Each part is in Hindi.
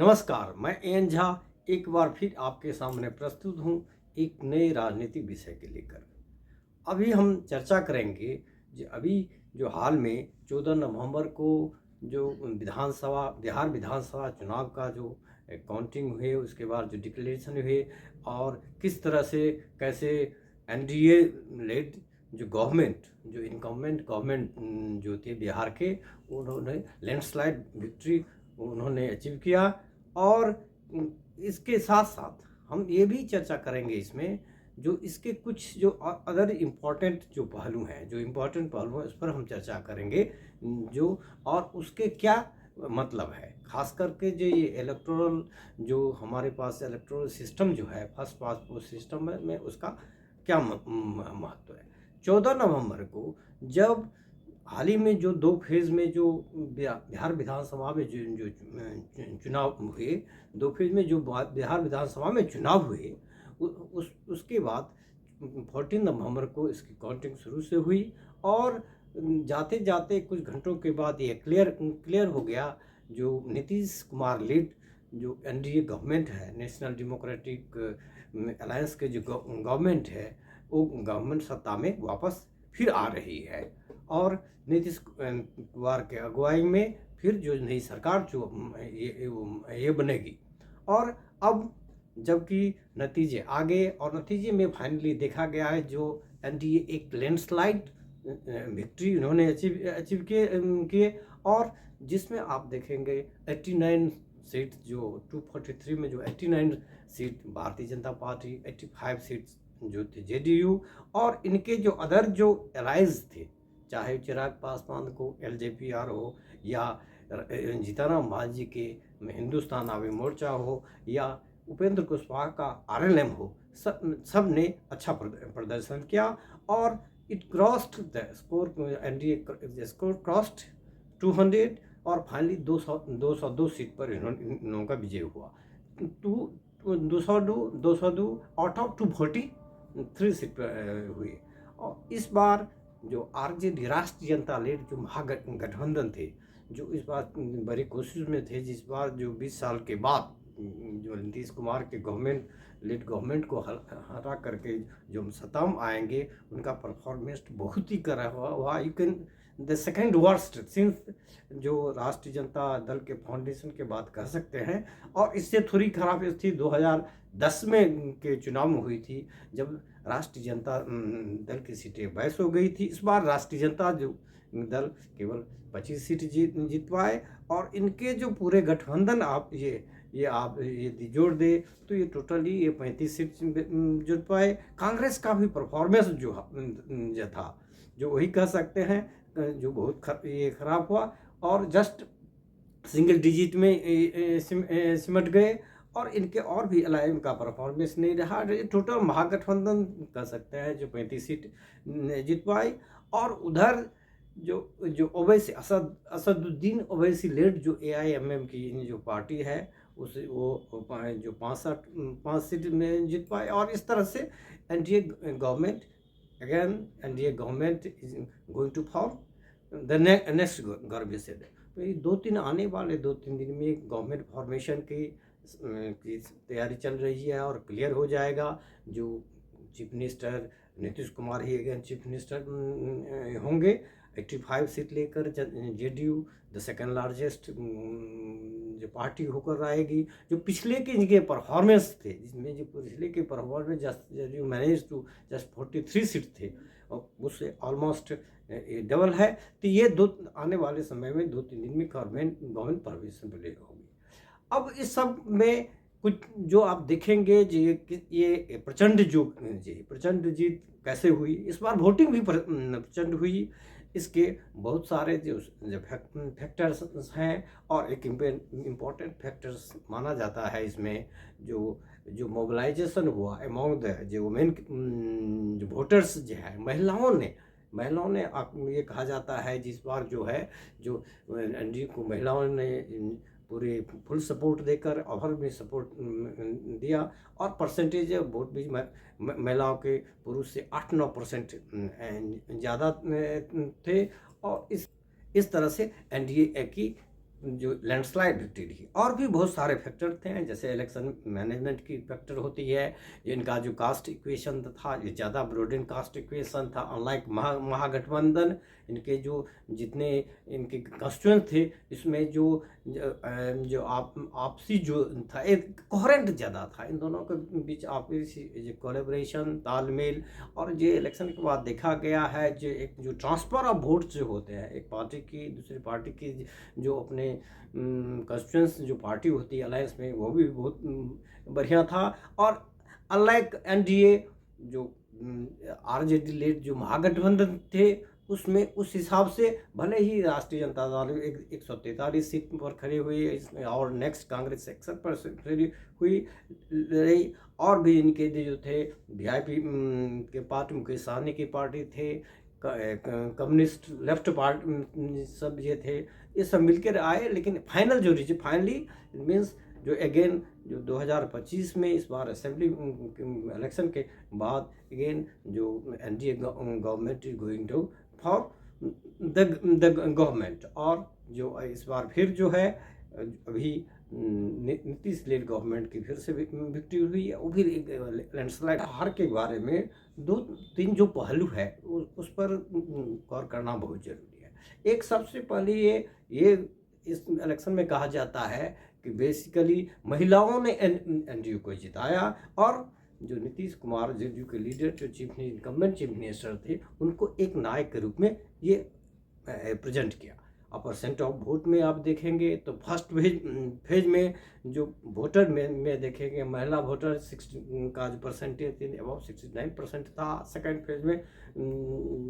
नमस्कार, मैं एन झा एक बार फिर आपके सामने प्रस्तुत हूँ एक नए राजनीतिक विषय के लेकर। अभी हम चर्चा करेंगे अभी जो हाल में 14 नवंबर को जो बिहार विधानसभा चुनाव का जो काउंटिंग हुए, उसके बाद जो डिक्लेरेशन हुए और किस तरह से कैसे एनडीए लेड जो गवर्नमेंट जो इनकम्बेंट गवर्नमेंट जो थे बिहार के, उन्होंने लैंडस्लाइड विक्ट्री उन्होंने अचीव किया। और इसके साथ साथ हम ये भी चर्चा करेंगे इसमें जो इसके कुछ जो अदर इम्पोर्टेंट जो पहलू हैं, उस पर हम चर्चा करेंगे जो और उसके क्या मतलब है। खास करके जो ये इलेक्टोरल जो हमारे पास इलेक्टोरल सिस्टम जो है, फर्स्ट पास पोस्ट सिस्टम में उसका क्या महत्व है। 14 नवंबर को जब हाल ही में जो दो फेज़ में जो बिहार विधानसभा में जो चुनाव हुए, दो फेज़ में जो बिहार विधानसभा में चुनाव हुए, उसके बाद 14 नवंबर को इसकी काउंटिंग शुरू से हुई और जाते जाते कुछ घंटों के बाद ये क्लियर हो गया जो नीतीश कुमार लीड जो एनडीए गवर्नमेंट है, नेशनल डेमोक्रेटिक अलायंस के जो गवर्नमेंट है, वो गवर्नमेंट सत्ता में वापस फिर आ रही है और नीतीश कुमार के अगुवाई में फिर जो नई सरकार जो ये बनेगी। और अब जबकि नतीजे आ गए और नतीजे में फाइनली देखा गया है जो एनडीए एक लैंडस्लाइड विक्ट्री उन्होंने अचीव किए और जिसमें आप देखेंगे 89 सीट जो 243 में जो 89 seat Bharatiya Janata party, 85 seat जो थे जेडीयू और इनके जो अदर जो एलाइज थे, चाहे चिराग पासवान को एलजेपीआर हो या जीतनराम मांझी के हिंदुस्तान आवामी मोर्चा हो या उपेंद्र कुशवाहा का आरएलएम हो, सब ने अच्छा प्रदर्शन किया और it crossed the score, NDA score crossed 200 और फाइनली 202 सीट पर इन लोगों का विजय हुआ। 202 आउट ऑफ 243 सीट पर हुई। और इस बार जो आरजेडी राष्ट्रीय जनता लेड जो महागठबंधन थे, जो इस बार बड़ी कोशिश में थे, जिस बार जो 20 साल के बाद जो नीतीश कुमार के गवर्नमेंट को हरा करके जो सत्ता में आएंगे, उनका परफॉर्मेंस बहुत ही करा हुआ you can the second worst since जो राष्ट्रीय जनता दल के फाउंडेशन के बाद कह सकते हैं। और इससे थोड़ी खराब स्थिति 2010 में के चुनाव में हुई थी, जब राष्ट्रीय जनता दल की सीटें बैस हो गई थी। इस बार राष्ट्रीय जनता जो दल केवल 25 सीट जीत पाए और इनके जो पूरे गठबंधन आप ये जोड़ दे तो ये टोटली ये 35 सीट जीत पाए। कांग्रेस का भी परफॉर्मेंस जो था, जो वही कह सकते हैं जो बहुत खराब हुआ और जस्ट सिंगल डिजिट में सिमट गए और इनके और भी अलायंस का परफॉर्मेंस नहीं रहा। टोटल महागठबंधन कह सकते हैं जो 35 सीट जीत पाई। और उधर जो ओवैसी असदुद्दीन ओवैसी लेड जो एआईएमएम की जो पार्टी है, उसे वो जो 5 सीट में जीत पाए। और इस तरह से NDA government is going to form the next government. तो ये 2-3 आने वाले 2-3 दिन में गवर्नमेंट फॉर्मेशन की तैयारी चल रही है और क्लियर हो जाएगा। जो चीफ मिनिस्टर नीतीश कुमार ही अगेन चीफ मिनिस्टर होंगे। 85 सीट लेकर जेडीयू द सेकेंड लार्जेस्ट जो पार्टी होकर आएगी। जो पिछले के इनके परफॉर्मेंस थे, जिसमें जो पिछले के performance JDU manage to just 43 seat थे और उससे ऑलमोस्ट डबल है। तो ये आने वाले समय में 2-3 दिन में गवर्नमेंट परमिशन होगी। अब इस सब में कुछ जो आप देखेंगे ये प्रचंड जीत कैसे हुई। इस बार वोटिंग भी प्रचंड हुई। इसके बहुत सारे जो फैक्टर्स हैं और एक इम्पोर्टेंट फैक्टर्स माना जाता है इसमें जो मोबिलाइजेशन हुआ अमॉन्ग द जो वुमेन जो वोटर्स जो है, महिलाओं ने ये कहा जाता है जिस बार जो है जो एनडीए को महिलाओं ने पूरे फुल सपोर्ट देकर ओवर में सपोर्ट दिया और परसेंटेज वोट भी महिलाओं के पुरुष से 8-9% ज़्यादा थे। और इस तरह से एनडीए की जो लैंडस्लाइड विक्ट्री रही। और भी बहुत सारे फैक्टर थे, जैसे इलेक्शन मैनेजमेंट की फैक्टर होती है, इनका जो कास्ट इक्वेशन था ये ज़्यादा ब्रॉडेन कास्ट इक्वेशन था, अनलाइक महागठबंधन। इनके जो जितने इनके कंस्टिट्यूएंट थे, इसमें जो आपसी जो था एक कोहेरेंट ज़्यादा था, इन दोनों के बीच आपसी कोलैबोरेशन, तालमेल। और ये इलेक्शन के बाद देखा गया है जो ट्रांसफ़र ऑफ वोट जो होते हैं एक पार्टी की दूसरी पार्टी की, जो अपने कंस्टिट्यूंस जो पार्टी होती है अलायंस में, वो भी बहुत बढ़िया था। और अनलाइक एनडीए जो आरजेडी लेड जो महागठबंधन थे, उसमें उस हिसाब से भले ही राष्ट्रीय जनता दल 143 सीट पर खड़े हुए इसमें, और नेक्स्ट कांग्रेस 61 पर खड़ी हुई रही। और भी इनके जो थे वीआईपी के पार्टी, मुकेश सहनी की पार्टी थे, कम्युनिस्ट लेफ्ट पार्टी, सब ये थे, ये सब मिलकर आए। लेकिन फाइनल जो फाइनली मीन्स जो अगेन जो 2025 में इस बार असेंबली इलेक्शन के बाद अगेन जो NDA government is going to for the government. और जो इस बार फिर जो है अभी नीतीश लेड गवर्नमेंट की फिर से विक्ट्री हुई है, वो भी लैंडस्लाइड हार के बारे में 2-3 जो पहलू है उस पर गौर करना बहुत जरूरी है। एक सबसे पहले ये इस इलेक्शन में कहा जाता है कि बेसिकली महिलाओं ने एनडीए को जिताया, और जो नीतीश कुमार जेडीयू के लीडर जो इनकम्बेंट चीफ मिनिस्टर थे, उनको एक नायक के रूप में ये प्रेजेंट किया। और परसेंट ऑफ वोट में आप देखेंगे तो फर्स्ट फेज में जो वोटर में देखेंगे महिला वोटर 60 का जो परसेंटेज थी अबाउट 69% था। सेकंड फेज में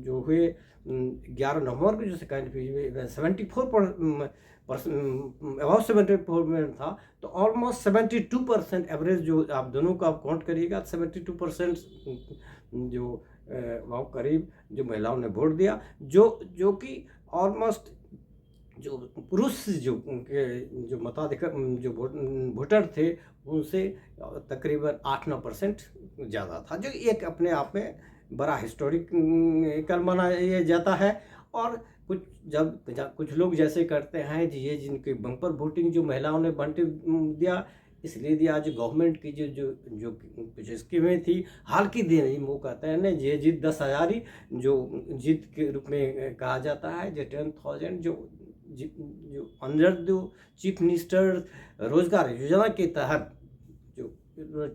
जो हुए 11 नवंबर को जो सेकंड फेज में 74% अबाउट 74% था। तो ऑलमोस्ट 72% एवरेज जो आप दोनों का आप काउंट करिएगा 72% जो वो करीब जो महिलाओं ने वोट दिया, जो कि ऑलमोस्ट जो पुरुष जो मताधिकार जो वोटर थे उनसे तकरीबन 8-9% ज़्यादा था, जो एक अपने आप में बड़ा हिस्टोरिकल माना जाता है। और कुछ लोग जैसे करते हैं कि ये जिनकी बम्पर वोटिंग जो महिलाओं ने बांट दिया, इसलिए दिया जो गवर्नमेंट की जो कुछ स्कीमें थी हाल की दे रही, वो कहते हैं ना ये जीत 10,000 जो जीत के रूप में कहा जाता है, जो 10,000 जो अंडर जो चीफ मिनिस्टर रोजगार योजना के तहत जो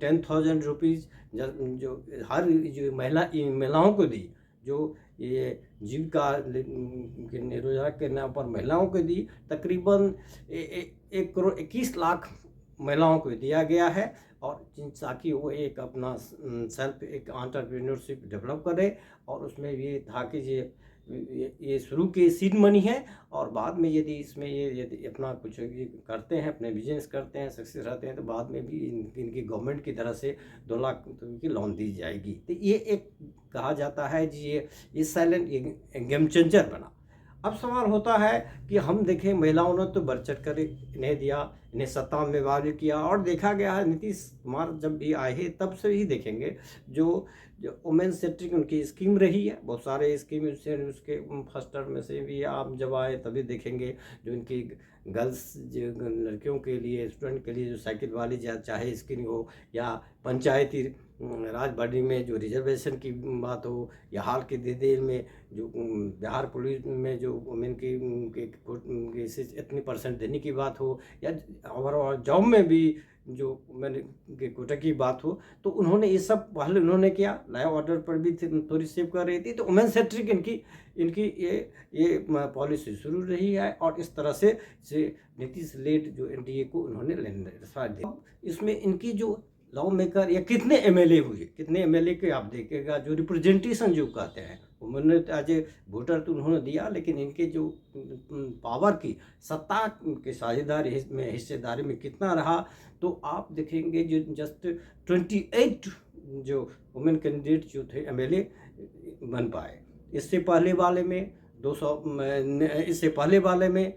10,000 रुपीज़ जो हर जो महिलाओं को दी, जो ये जीविका रोजगार के नाम पर महिलाओं को दी, तकरीबन 1,21,00,000 महिलाओं को दिया गया है। और ताकि वो एक अपना सेल्फ एक एंटरप्रेन्योरशिप डेवलप करे। और उसमें ये था कि ये शुरू के सीड मनी है, और बाद में यदि इसमें यदि अपना कुछ ये करते हैं, अपने बिजनेस करते हैं, सक्सेस रहते हैं, तो बाद में भी इनकी गवर्नमेंट की तरफ से 2 लाख की लोन दी जाएगी। तो ये एक कहा जाता है जी ये साइलेंट गेम चेंजर बना। अब सवाल होता है कि हम देखें महिलाओं ने तो बढ़ चढ़ कर इन्हें दिया, इन्हें सत्ता में वाले किया। और देखा गया है नीतीश कुमार जब भी आए हैं तब से ही देखेंगे जो वुमेन सेंट्रिक उनकी स्कीम रही है, बहुत सारे स्कीम उसके फर्स्ट टर्म में से भी आप जब आए तभी देखेंगे जो इनकी गर्ल्स जो लड़कियों के लिए स्टूडेंट के लिए जो साइकिल वाली चाहे स्कीम हो, या पंचायती राज बॉडी में जो रिजर्वेशन की बात हो, या हाल के देर में जो बिहार पुलिस में जो वुमेन की इतनी % देने की बात हो, या ओवरऑल जॉब में भी जो मैंने के कोटा की बात हो, तो उन्होंने ये सब पहले उन्होंने किया। लॉ ऑर्डर पर भी थोड़ी सेव कर रही थी। तो वुमेन सेंट्रिक इनकी ये पॉलिसी शुरू रही है। और इस तरह से नीतीश लेड जो एनडीए को उन्होंने लैंडस्लाइड दिया। इसमें इनकी जो लॉ मेकर या कितने एमएलए हुए, कितने एमएलए के आप देखेगा जो रिप्रेजेंटेशन जो कहते हैं, उन्होंने एज ए वोटर तो उन्होंने दिया, लेकिन इनके जो पावर की सत्ता के साझेदारी में हिस्सेदारी में कितना रहा, तो आप देखेंगे जो जस्ट 28 जो वुमेन कैंडिडेट जो थे एमएलए बन पाए। इससे पहले वाले में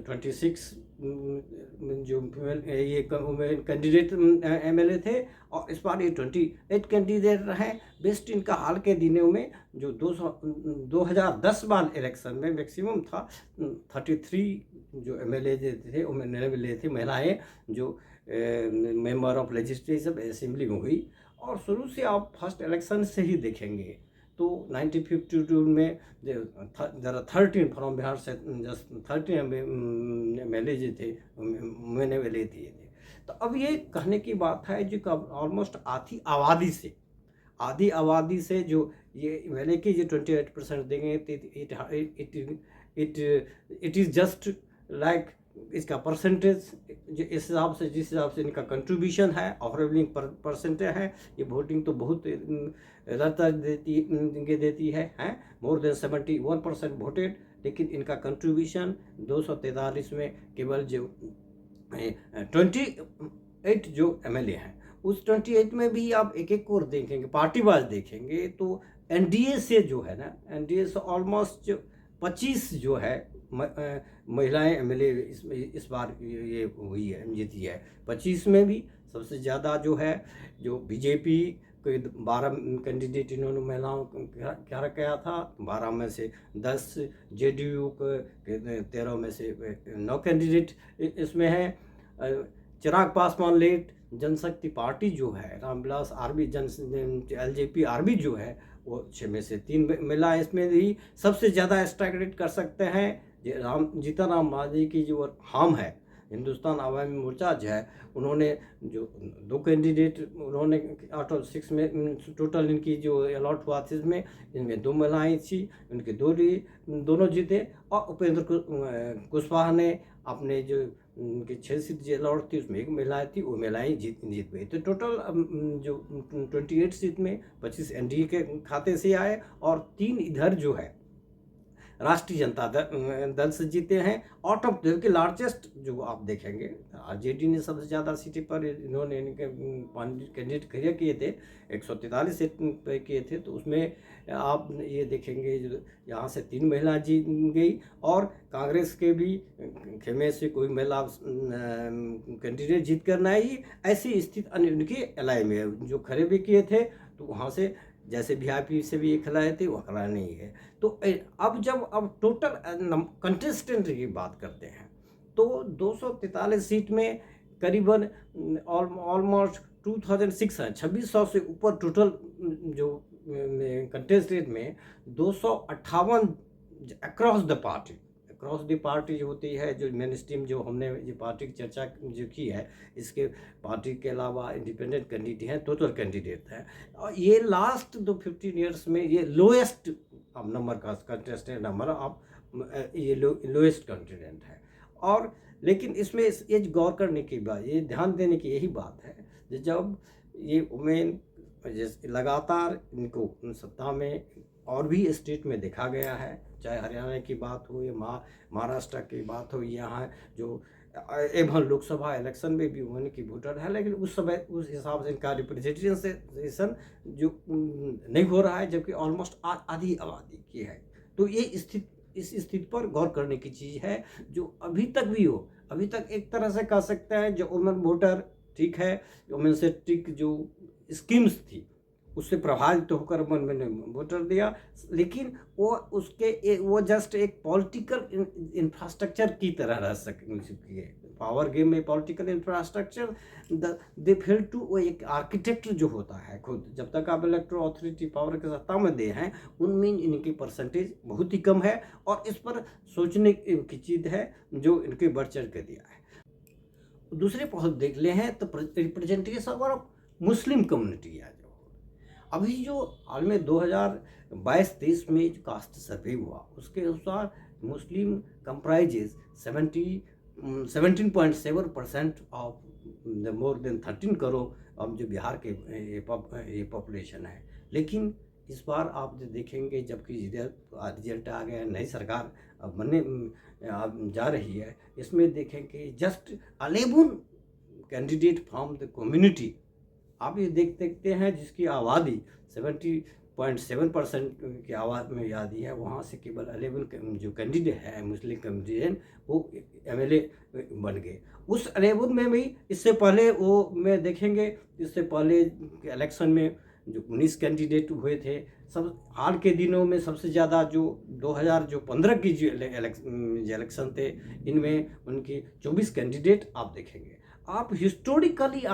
26 जो ये कैंडिडेट एमएलए थे, और इस बार ये 28 कैंडिडेट रहे। बेस्ट इनका हाल के दिनों में जो 2010 वाले इलेक्शन में मैक्सिमम था 33 जो एमएलए थे, एमएलए थे महिलाएं जो मेंबर ऑफ लेजिस्लेटिव असेंबली में हुई। और शुरू से आप फर्स्ट इलेक्शन से ही देखेंगे तो 1952 में जरा 13 फ्रॉम बिहार से जस्ट 13 एमएलए जो थे मैंने एमएलए थे। तो अब ये कहने की बात है जो ऑलमोस्ट आधी आबादी से जो ये एमएलए की जो 28% देंगे, इट इज़ जस्ट लाइक इसका परसेंटेज जो इस हिसाब से जिस हिसाब से इनका कंट्रीब्यूशन है, ओवरऑलिंग परसेंटेज है, ये वोटिंग तो बहुत ज़्यादातर देती है मोर देन 71% वोटेड। लेकिन इनका कंट्रीब्यूशन 243 में केवल जो 28 जो एमएलए हैं, उस 28 में भी आप एक एक को देखेंगे, पार्टी वाइज देखेंगे तो एनडीए से जो है ना, एनडीए से ऑलमोस्ट 25 जो है महिलाएं एमएलए इस बार ये हुई है, जीती है। 25 में भी सबसे ज़्यादा जो है जो बीजेपी के 12 कैंडिडेट इन्होंने महिलाओं क्या किया था, 12 में से 10, जेडीयू के 13 में से 9 कैंडिडेट इसमें है। चिराग पासवान लेट जनशक्ति पार्टी जो है, रामविलास आरबी एलजेपी आरबी जो है, वो 6 में से 3 महिलाएं इसमें ही सबसे ज़्यादा स्ट्राइक रेट कर सकते हैं। जीतन मांझी की जो हम है हिंदुस्तान आवामी मोर्चा जो है, उन्होंने जो 2 कैंडिडेट उन्होंने आउट ऑफ 6 में टोटल इनकी जो अलॉट हुआ थी इसमें इनमें 2 महिलाएं थी, उनके दोनों जीते। और उपेंद्र कुशवाहा ने अपने जो उनके 6 सीट जो अलॉट थी उसमें 1 महिला थी, वो महिलाएं जीत गई। तो टोटल जो 28 सीट में 25 एनडीए के खाते से आए और 3 इधर जो है राष्ट्रीय जनता दल से जीते हैं। आउट ऑफ के लार्जेस्ट जो आप देखेंगे आरजेडी ने सबसे ज़्यादा सीटें पर इन्होंने इनके कैंडिडेट क्लियर किए थे, 143 सीट पे किए थे। तो उसमें आप ये देखेंगे जो यहाँ से 3 महिला जीत गई, और कांग्रेस के भी खेमे से कोई महिला कैंडिडेट जीत कर ना आई। ऐसी स्थिति उनकी एलआई में जो खड़े भी किए थे, तो वहाँ से जैसे वीआईपी से भी खिलाए थे वो खिलाए नहीं है। तो अब टोटल कंटेस्टेंट की बात करते हैं तो 243 सीट में करीबन ऑलमोस्ट 2600 है, 2600 से ऊपर टोटल जो कंटेस्टेंट में 258 अक्रॉस द पार्टी जो होती है, जो मेन स्ट्रीम जो हमने जो पार्टी की चर्चा जो की है, इसके पार्टी के अलावा इंडिपेंडेंट कैंडिडेट हैं, टोटल कैंडिडेट हैं। और ये लास्ट 15 ईयर्स में ये लोएस्ट अब नंबर का कंटेस्टेंट नंबर अब ये लोएस्ट कैंडिडेट है। और लेकिन इसमें ये गौर करने की बात, ये ध्यान देने की यही बात है जब ये वुमेन लगातार इनको सत्ता में और भी स्टेट में देखा गया है, चाहे हरियाणा की बात हो या महाराष्ट्र की बात हो, यहाँ जो एवं लोकसभा इलेक्शन में भी वुमेन की वोटर है, लेकिन उस समय उस हिसाब से इनका रिप्रेजेंटेशन जो नहीं हो रहा है, जबकि ऑलमोस्ट आधी आबादी की है। तो ये इस स्थिति पर गौर करने की चीज़ है जो अभी तक भी हो। अभी तक एक तरह से कह सकते हैं जो वुमेन वोटर ठीक है, वुमेन सेंट्रिक जो स्कीम्स थी उससे प्रभावित होकर मैंने वोटर दिया, लेकिन वो जस्ट एक पॉलिटिकल इंफ्रास्ट्रक्चर की तरह रह सकती है। पावर गेम में political infrastructure they fail to, वो एक आर्किटेक्ट जो होता है खुद, जब तक आप इलेक्टोरल अथॉरिटी पावर के सत्ता में दे हैं उनमें इनकी परसेंटेज बहुत ही कम है। और इस पर सोचने की चीज़ है जो इनके बढ़ चढ़ के दिया है। दूसरे पॉइंट देख ले हैं तो रिप्रेजेंटेशन ऑफ मुस्लिम कम्युनिटी है। अभी जो हाल में 2022-23 में जो कास्ट सर्वे हुआ उसके अनुसार Muslim comprises 17.7% of the more than 13 crore अब जो बिहार के ये पॉपुलेशन है। लेकिन इस बार आप देखेंगे जबकि रिजल्ट आ गया, नई सरकार अब बनने जा रही है, इसमें देखेंगे just 11 candidate from the community आप ये देखते हैं जिसकी आबादी 0.7% की आवाज़ में आती है, वहाँ से केवल 11 जो कैंडिडेट है मुस्लिम कैंडिडेट वो एमएलए बन गए। उस 11 में भी इससे पहले वो में देखेंगे, इससे पहले इलेक्शन में जो 19 कैंडिडेट हुए थे। सब हाल के दिनों में सबसे ज़्यादा जो 2015 की जो इलेक्शन थे, इनमें उनकी 24 कैंडिडेट आप देखेंगे। आप हिस्टोरिकली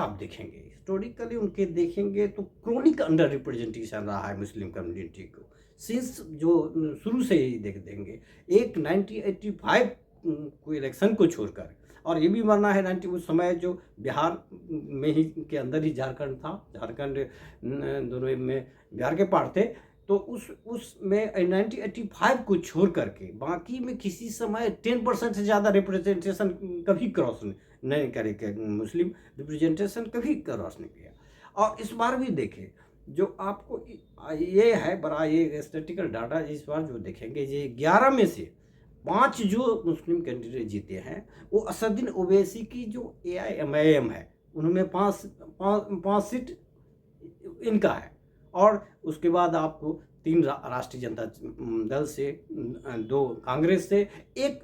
उनके देखेंगे तो क्रॉनिक अंडर रिप्रेजेंटेशन रहा है मुस्लिम कम्युनिटी को, सिंस जो शुरू से ही देख देंगे। एक 1985 को इलेक्शन को छोड़कर, और ये भी मानना है 90 उस समय जो बिहार में ही के अंदर ही झारखंड था, झारखंड दोनों में बिहार के पार्ट थे, तो उसमें 1985 को छोड़ करके बाकी में किसी समय 10% से ज़्यादा रिप्रेजेंटेशन कभी क्रॉस नहीं करे, मुस्लिम रिप्रेजेंटेशन कभी क्रॉस नहीं किया। और इस बार भी देखें, जो आपको ये है बड़ा ये स्टैटिस्टिकल डाटा, इस बार जो देखेंगे ये 11 में से 5 जो मुस्लिम कैंडिडेट जीते हैं वो असदुद्दीन ओवैसी की जो AIMIM है, उनमें 5 सीट इनका है। और उसके बाद आपको 3 राष्ट्रीय जनता दल से, 2 कांग्रेस से, 1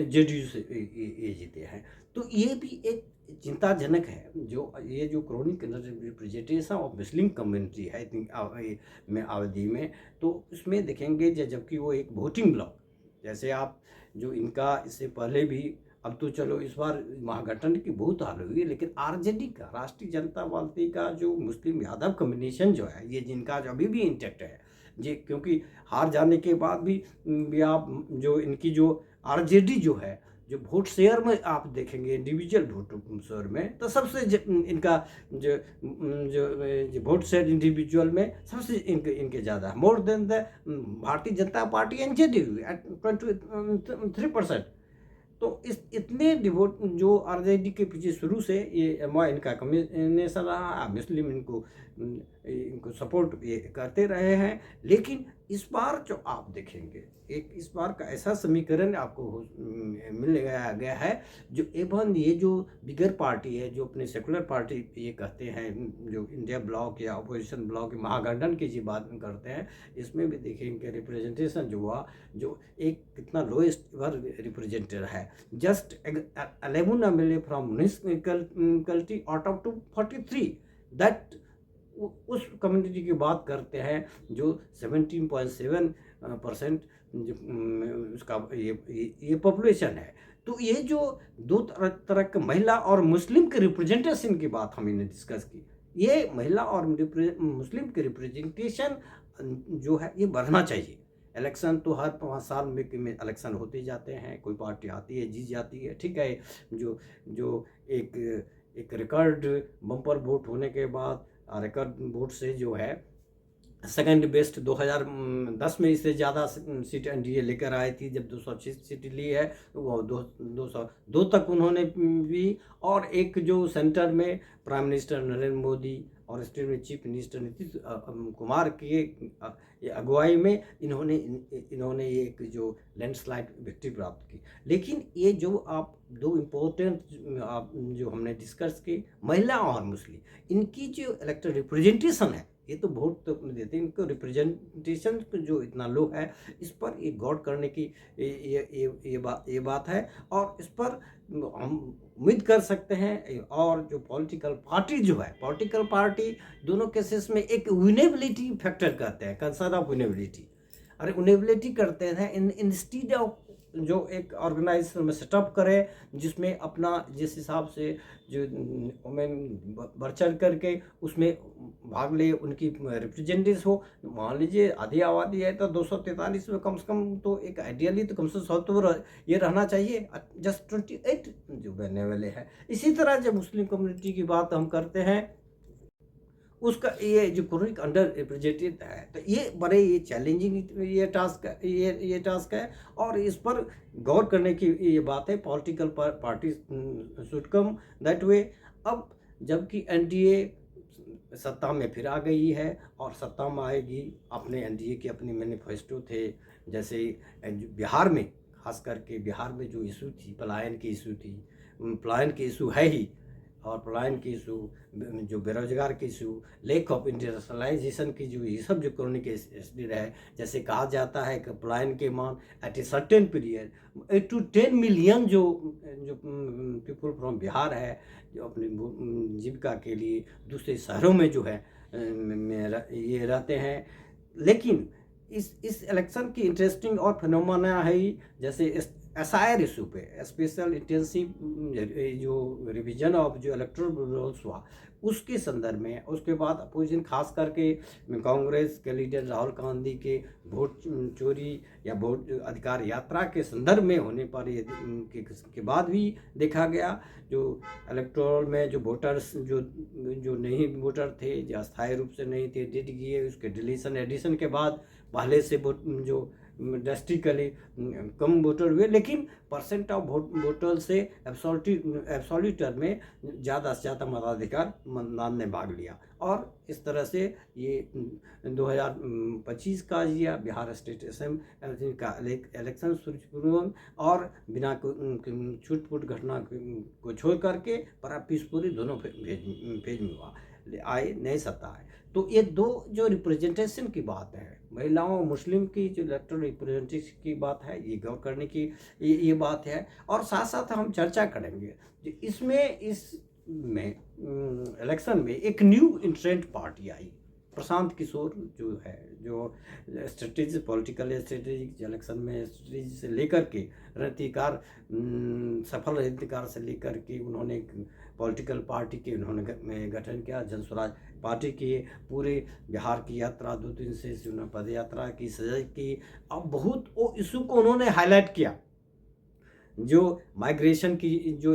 JDU से ये जीते हैं। तो ये भी एक चिंताजनक है, जो ये जो chronic representation of Muslim community है इतनी में अवधि में, तो उसमें देखेंगे जबकि वो एक वोटिंग ब्लॉक, जैसे आप जो इनका इससे पहले भी, अब तो चलो इस बार महागठबंधन की बहुत हाल हुई है, लेकिन आरजेडी का, राष्ट्रीय जनता पार्टी का जो मुस्लिम यादव कम्बिनेशन जो है, ये जिनका जो अभी भी इंटैक्ट है जी, क्योंकि हार जाने के बाद भी आप जो इनकी जो आरजेडी जो है, जो वोट शेयर में आप देखेंगे इंडिविजुअल वोट शेयर में, तो सबसे इनका जो वोट शेयर इंडिविजुअल में सबसे इनके ज़्यादा है, more than the Bharatiya Janata party and JDU eight 23%। तो इस इतने डिवोट जो आरजेडी के पीछे शुरू से ये इनका कम्बिनेशन रहा, मुस्लिम इनको सपोर्ट ये करते रहे हैं। लेकिन इस बार जो आप देखेंगे, एक इस बार का ऐसा समीकरण आपको मिल गया है, जो एवं ये जो बिगर पार्टी है, जो अपने सेकुलर पार्टी ये कहते हैं, जो इंडिया ब्लॉक या अपोजिशन ब्लॉक महागठबंधन की जी बात करते हैं, इसमें भी देखेंगे रिप्रेजेंटेशन जो हुआ, जो एक कितना लोएस्ट रिप्रेजेंटेड है, just 11 MLA from municipality out of 243, that उस कम्युनिटी की बात करते हैं जो 17.7% उसका ये पॉपुलेशन है। तो ये जो 2 तरह के महिला और मुस्लिम के रिप्रेजेंटेशन की बात हमने डिस्कस की, ये महिला और मुस्लिम के रिप्रेजेंटेशन जो है ये बढ़ना चाहिए। इलेक्शन तो हर 5 साल में इलेक्शन होते जाते हैं, कोई पार्टी आती है जीत जाती है, ठीक है। जो एक रिकॉर्ड बम्पर वोट होने के बाद, रिकॉर्ड वोट से जो है सेकंड बेस्ट 2010 में इससे ज़्यादा सीट एनडीए लेकर आई थी, जब 206 सीट ली है, वो 202 तक उन्होंने भी। और एक जो सेंटर में प्राइम मिनिस्टर नरेंद्र मोदी और स्टेट में चीफ मिनिस्टर नीतीश कुमार की अगुवाई में इन्होंने एक जो लैंडस्लाइड विक्ट्री प्राप्त की। लेकिन ये जो आप 2 इम्पोर्टेंट जो हमने डिस्कस की, महिला और मुस्लिम, इनकी जो इलेक्टेड रिप्रेजेंटेशन है, ये तो वोट तो देते हैं, इनको रिप्रेजेंटेशन जो इतना लो है, इस पर ये गौर करने की ये बात है। और इस पर हम उम्मीद कर सकते हैं। और जो पॉलिटिकल पार्टी जो है, पॉलिटिकल पार्टी दोनों केसेस में एक विनेबिलिटी फैक्टर करते हैं, कंसर्न ऑफ विनेबिलिटी, अरे विनेबिलिटी करते हैं इंस्टीड ऑफ जो एक ऑर्गेनाइजेशन में सेटअप करे, जिसमें अपना जिस हिसाब से जो वुमेन बढ़ चढ़ करके उसमें भाग ले, उनकी रिप्रेजेंटेटिव हो। मान लीजिए आधी आबादी है तो 243 में कम से कम तो एक आइडियली तो कम से कम 100 ये रहना चाहिए, जस्ट 28 जो बनने वाले हैं। इसी तरह जब मुस्लिम कम्युनिटी की बात हम करते हैं, उसका ये जो क्रॉनिक अंडर रिप्रेजेंटेड है, तो ये बड़े ये चैलेंजिंग ये टास्क है। और इस पर गौर करने की ये बात है, political party should come that way. अब जबकि एनडीए सत्ता में फिर आ गई है और सत्ता में आएगी, अपने एनडीए के अपने मैनिफेस्टो थे, जैसे बिहार में, खास करके बिहार में जो इशू थी, पलायन की इशू थी, पलायन की इशू है ही, और पलायन की इशू, जो बेरोजगार की इशू, लेक ऑफ इंडस्ट्रियलाइजेशन की जो, ये सब जो क्रॉनिक स्थिति है, जैसे कहा जाता है कि पलायन के मान at a certain period 8 to 10 million जो पीपल फ्रॉम बिहार है, जो अपनी जीविका के लिए दूसरे शहरों में जो है ये रहते हैं। लेकिन इस इलेक्शन की इंटरेस्टिंग और फिनोमेना है, जैसे एसआईआर इशू पे स्पेशल इंटेंसिव जो रिवीजन ऑफ जो इलेक्टोरल रोल्स हुआ उसके संदर्भ में, उसके बाद अपोजिशन खास करके कांग्रेस के लीडर राहुल गांधी के वोट चोरी या वोट अधिकार यात्रा के संदर्भ में होने पर ये के बाद भी देखा गया, जो इलेक्टोरल में जो वोटर्स जो नहीं वोटर थे, जो अस्थायी रूप से नहीं थे, डिड किए, उसके डिलीशन एडिशन के बाद पहले से जो ड्रास्टिकली कम वोटर हुए, लेकिन परसेंट ऑफ वोटर से एब्सोल्यूट टर्म में ज़्यादा से ज़्यादा मताधिकार मतदान ने भाग लिया। और इस तरह से ये 2025 का या बिहार स्टेट असेंबली का इलेक्शन सुरक्षित और बिना छूट-फूट घटना को छोड़ करके पर पीसफुली दोनों फेज में हुआ, आए नए सत्ता है। तो ये दो जो रिप्रेजेंटेशन की बात है, महिलाओं और मुस्लिम की जो इलेक्टोरल रिप्रेजेंटेशन की बात है, ये गौर करने की ये बात है। और साथ साथ हम चर्चा करेंगे इसमें इसमें इलेक्शन में एक न्यू इंट्रेंट पार्टी आई, प्रशांत किशोर जो है, जो स्ट्रेटेजी पॉलिटिकल स्ट्रेटेजी इलेक्शन में स्ट्रेटेजी से लेकर के रणनीतिकार, सफल रणनीतिकार से लेकर के उन्होंने पॉलिटिकल पार्टी के उन्होंने गठन किया, जनस्वराज पार्टी की पूरे बिहार की यात्रा 2-3 से उन्होंने पद यात्रा की सजाई की। अब बहुत वो इशू को उन्होंने हाईलाइट किया, जो माइग्रेशन की जो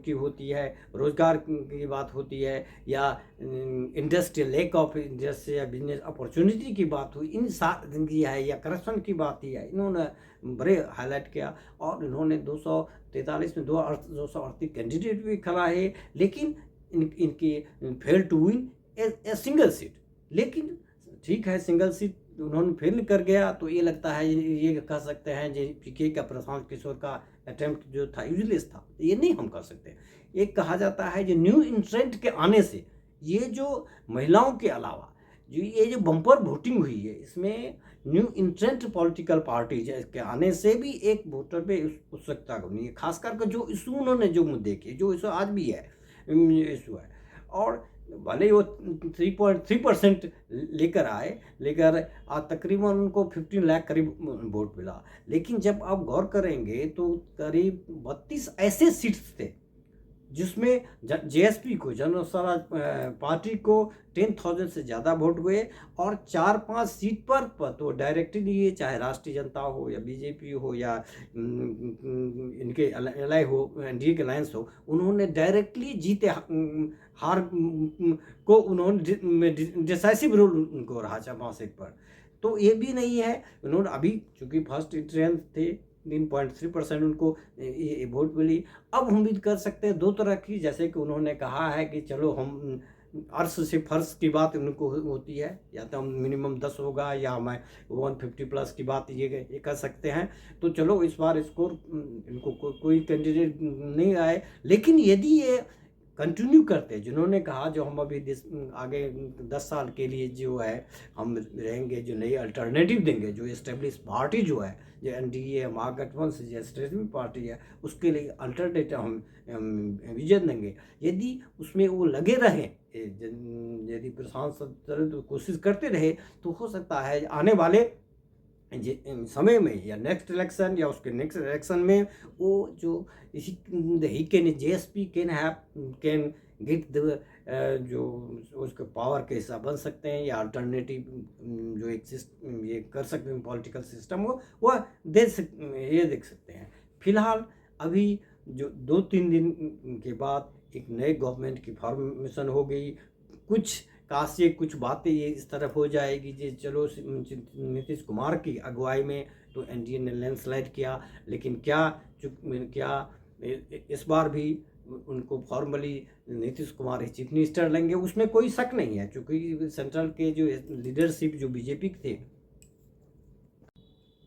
की होती है, रोजगार की बात होती है, या इंडस्ट्रियल लेक ऑफ इंडस्ट्री या बिजनेस अपॉर्चुनिटी की बात हुई, इन की है, या करप्शन की बात ही है, इन्होंने बड़े हाईलाइट किया। और इन्होंने 243 में 238 कैंडिडेट भी खड़ा है, लेकिन इनकी fail to win a single seat. लेकिन ठीक है, सिंगल सीट उन्होंने फेल कर गया, तो ये लगता है, ये कह सकते हैं जो पीके का प्रशांत किशोर का अटेम्प्ट जो था यूजलेस था, ये नहीं हम कह सकते। एक कहा जाता है जो न्यू इंट्रेंट के आने से, ये जो महिलाओं के अलावा जो ये जो बम्पर वोटिंग हुई है, इसमें न्यू इंट्रेंट पॉलिटिकल पार्टी के आने से भी एक वोटर पे उत्सुकता बनी है, खास करके जो इशू उन्होंने जो मुद्दे किए, जो इशू आज भी है इशू है। और भले वो 3.3% लेकर आए, लेकर तकरीबन उनको 15 लाख करीब वोट मिला। लेकिन जब आप गौर करेंगे तो करीब 32 ऐसे सीट्स थे जिसमें जेएसपी को, जनरल स्वराज पार्टी को 10,000 से ज़्यादा वोट हुए, और 4-5 सीट पर तो डायरेक्टली ये, चाहे राष्ट्रीय जनता हो या बीजेपी हो या इनके एलाई हो, एनडीए के अलायंस हो, उन्होंने डायरेक्टली जीते हार को उन्होंने डिसाइसिव रोल उनको रहा 4-5 सीट पर। तो ये भी नहीं है, उन्होंने अभी चूँकि फर्स्ट इंट्रेंस थे 3.3% उनको ये वोट मिली। अब हम उम्मीद कर सकते हैं दो तरह की, जैसे कि उन्होंने कहा है कि चलो हम अर्श से फर्श की बात उनको होती है, या तो हम मिनिमम 10 होगा या हमें 150 प्लस की बात ये कर सकते हैं। तो चलो इस बार स्कोर इनको कोई कैंडिडेट नहीं आए, लेकिन यदि ये कंटिन्यू करते, जिन्होंने कहा जो हम अभी आगे 10 साल के लिए जो है हम रहेंगे, जो नई अल्टरनेटिव देंगे, जो एस्टेब्लिश पार्टी जो है, जो एनडीए महागठबंधन से जो एस्टेब्लिश पार्टी है, उसके लिए अल्टरनेटिव हम विजन देंगे, यदि उसमें वो लगे रहें, यदि प्रशांत तो कोशिश करते रहे, तो हो सकता है आने वाले समय में या नेक्स्ट इलेक्शन या उसके नेक्स्ट इलेक्शन में वो जो he can JSP can get the जो उसके पावर के हिस्सा बन सकते हैं, या अल्टरनेटिव जो एक ये कर सकते हैं पॉलिटिकल सिस्टम को, वह ये देख सकते हैं। फिलहाल अभी जो 2-3 दिन के बाद एक नए गवर्नमेंट की फॉर्मेशन हो गई, कुछ काशी कुछ बातें ये इस तरफ हो जाएगी कि चलो नीतीश कुमार की अगुवाई में तो एनडीए ने लैंडस्लाइड किया, लेकिन क्या इस बार भी उनको फॉर्मली नीतीश कुमार ही चीफ मिनिस्टर लेंगे, उसमें कोई शक नहीं है, क्योंकि सेंट्रल के जो लीडरशिप जो बीजेपी के थे,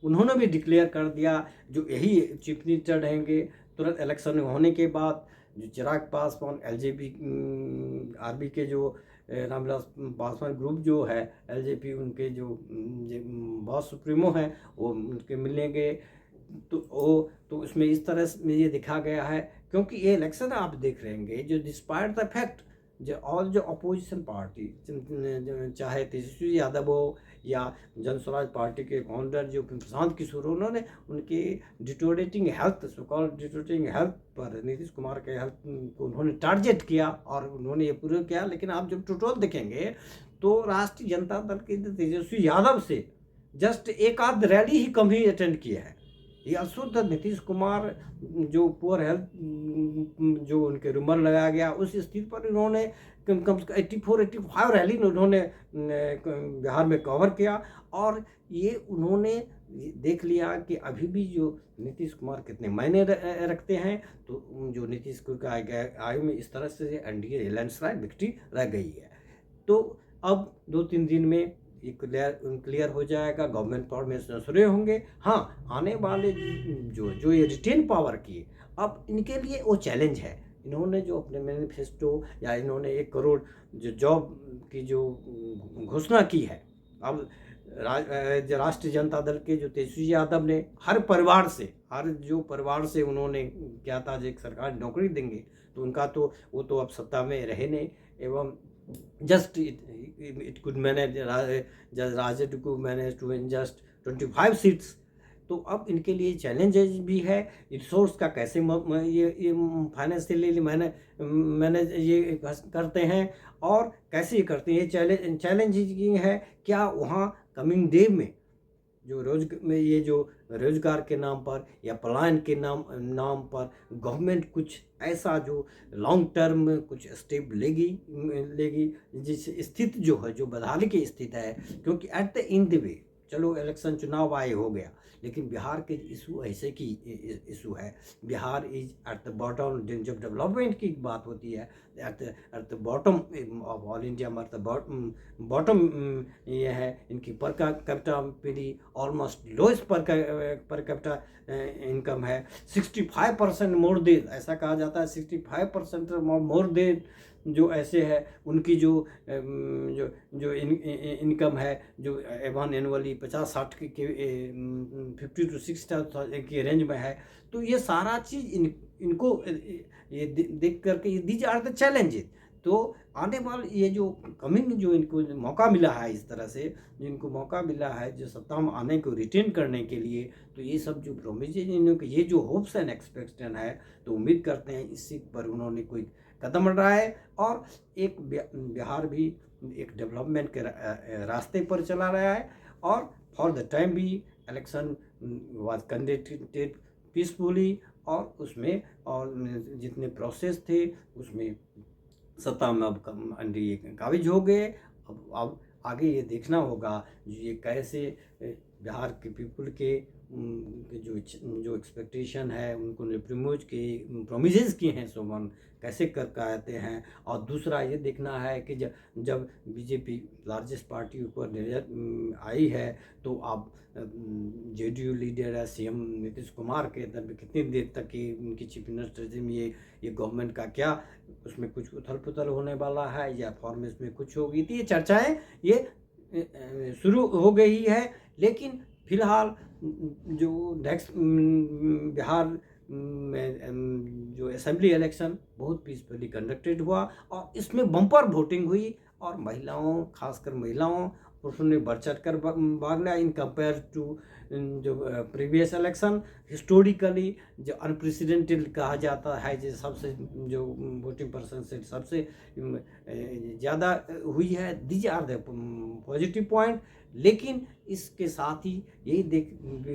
उन्होंने भी डिक्लेयर कर दिया जो यही चीफ मिनिस्टर रहेंगे तुरंत इलेक्शन होने के बाद। जो चिराग पासवान एलजेपी आरबी के जो रामविलास पासवान ग्रुप जो है एलजेपी उनके जो बॉस सुप्रीमो हैं वो उनके मिलने गए। तो उसमें इस तरह से ये दिखा गया है, क्योंकि ये इलेक्शन आप देख रहे होंगे जो डिस्पाइट द फैक्ट जो अपोजिशन पार्टी चाहे तेजस्वी यादव हो या जन स्वराज पार्टी के फाउंडर जो प्रशांत किशोर, उन्होंने उनके डिटोरेटिंग हेल्थ पर नीतीश कुमार के हेल्थ को उन्होंने टारगेट किया और उन्होंने ये पूरा किया। लेकिन आप जब टोटल देखेंगे तो राष्ट्रीय जनता दल के तेजस्वी यादव से जस्ट एक आध रैली ही कम ही अटेंड किया है। ये अशुद्ध नीतीश कुमार जो पुअर हेल्थ जो उनके रूमर लगाया गया उस स्थिति पर इन्होंने कम 84-85 रैली उन्होंने बिहार में कवर किया। और ये उन्होंने देख लिया कि अभी भी जो नीतीश कुमार कितने मायने रखते हैं। तो जो नीतीश कुमार आयु में इस तरह से एनडीए लैंडस्लाइड विक्ट्री रह गई है। तो अब 2-3 दिन में ये क्लियर हो जाएगा, गवर्नमेंट फॉर्मेशन शुरू होंगे। हाँ, आने वाले जो ये रिटेन पावर की अब इनके लिए वो चैलेंज है। इन्होंने जो अपने मैनिफेस्टो या इन्होंने 1 करोड़ जो जॉब की जो घोषणा की है, अब राष्ट्रीय जनता दल के जो तेजस्वी यादव ने हर परिवार से उन्होंने क्या था, एक सरकारी नौकरी देंगे, तो उनका तो वो तो अब सत्ता में रहे नहीं, एवं just it could manage Rajat could manage to win just 25 seats. तो अब इनके लिए चैलेंजेस भी है, रिसोर्स का कैसे ये फाइनेंशियली मैनेज ये करते हैं और कैसे ये करते हैं। ये चैलेंज ये है, क्या वहाँ कमिंग डे में जो रोजगार के नाम पर या पलायन के नाम पर गवर्नमेंट कुछ ऐसा जो लॉन्ग टर्म कुछ स्टेप लेगी जिस स्थिति जो है, जो बदहाली की स्थिति है। क्योंकि एट द एंड वे चलो इलेक्शन चुनाव आए हो गया, लेकिन बिहार के इशू ऐसे की इशू है, Bihar is at the bottom. जब डेवलपमेंट की बात होती है at the bottom of all India, मतलब बॉटम ये है इनकी per capita PD almost lowest per capita income है। 65% मोर देन, ऐसा कहा जाता है 65% मोर देन जो ऐसे है उनकी जो इनकम है, जो एवन एनुअली 50-60 के 50 to 60 के रेंज में है। तो ये सारा चीज़ इनको ये देख करके दीज आर द चैलेंजेस। तो आने वाले ये जो कमिंग जो इनको मौका मिला है, इस तरह से जिनको मौका मिला है जो सत्ता में आने को रिटेन करने के लिए, तो ये सब जो प्रोमिस ये जो होप्स एंड एक्सपेक्टेशन है, तो उम्मीद करते हैं इस सीट पर उन्होंने कोई कदम उठाए और एक बिहार भी एक डेवलपमेंट के रास्ते पर चला रहा है। और फॉर द टाइम भी इलेक्शन वाज कंडक्टेड पीसफुली, और उसमें और जितने प्रोसेस थे उसमें सत्ता में अब एनडीए काबिज हो गए। अब आगे ये देखना होगा ये कैसे बिहार के पीपल के जो एक्सपेक्टेशन है उनको प्रोमिस किए हैं सोमन कैसे कर पाते हैं। और दूसरा ये देखना है कि जब बीजेपी लार्जेस्ट पार्टी ऊपर आई है, तो अब जेडीयू लीडर है सीएम नीतीश कुमार के अंदर में कितनी देर तक कि उनकी चीफ मिनिस्टर में ये गवर्नमेंट का क्या उसमें कुछ उथल पुथल होने वाला है या फॉर्मेस में कुछ होगी। तो ये चर्चाएं ये शुरू हो गई है। लेकिन फिलहाल जो नेक्स्ट बिहार में जो असेंबली इलेक्शन बहुत पीसफुली कंडक्टेड हुआ और इसमें बम्पर वोटिंग हुई और महिलाओं, खासकर महिलाओं पुरुषों ने बढ़ चढ़ कर भाग लिया इन कंपेयर टू जो प्रीवियस इलेक्शन। हिस्टोरिकली जो अनप्रेसिडेंटेड कहा जाता है, जो सबसे जो वोटिंग परसेंटेज सबसे ज़्यादा हुई है, these are the positive point. लेकिन इसके साथ ही यही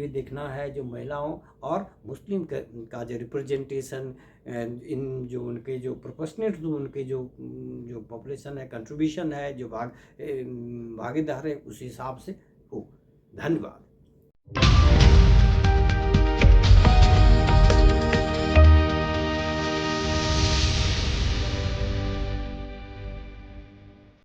देखना है जो महिलाओं और मुस्लिम का जो रिप्रेजेंटेशन इन जो उनके जो प्रोपोर्शनेट उनके जो पॉपुलेशन है, कंट्रीब्यूशन है, जो भागीदार है, उस हिसाब से हो। धन्यवाद।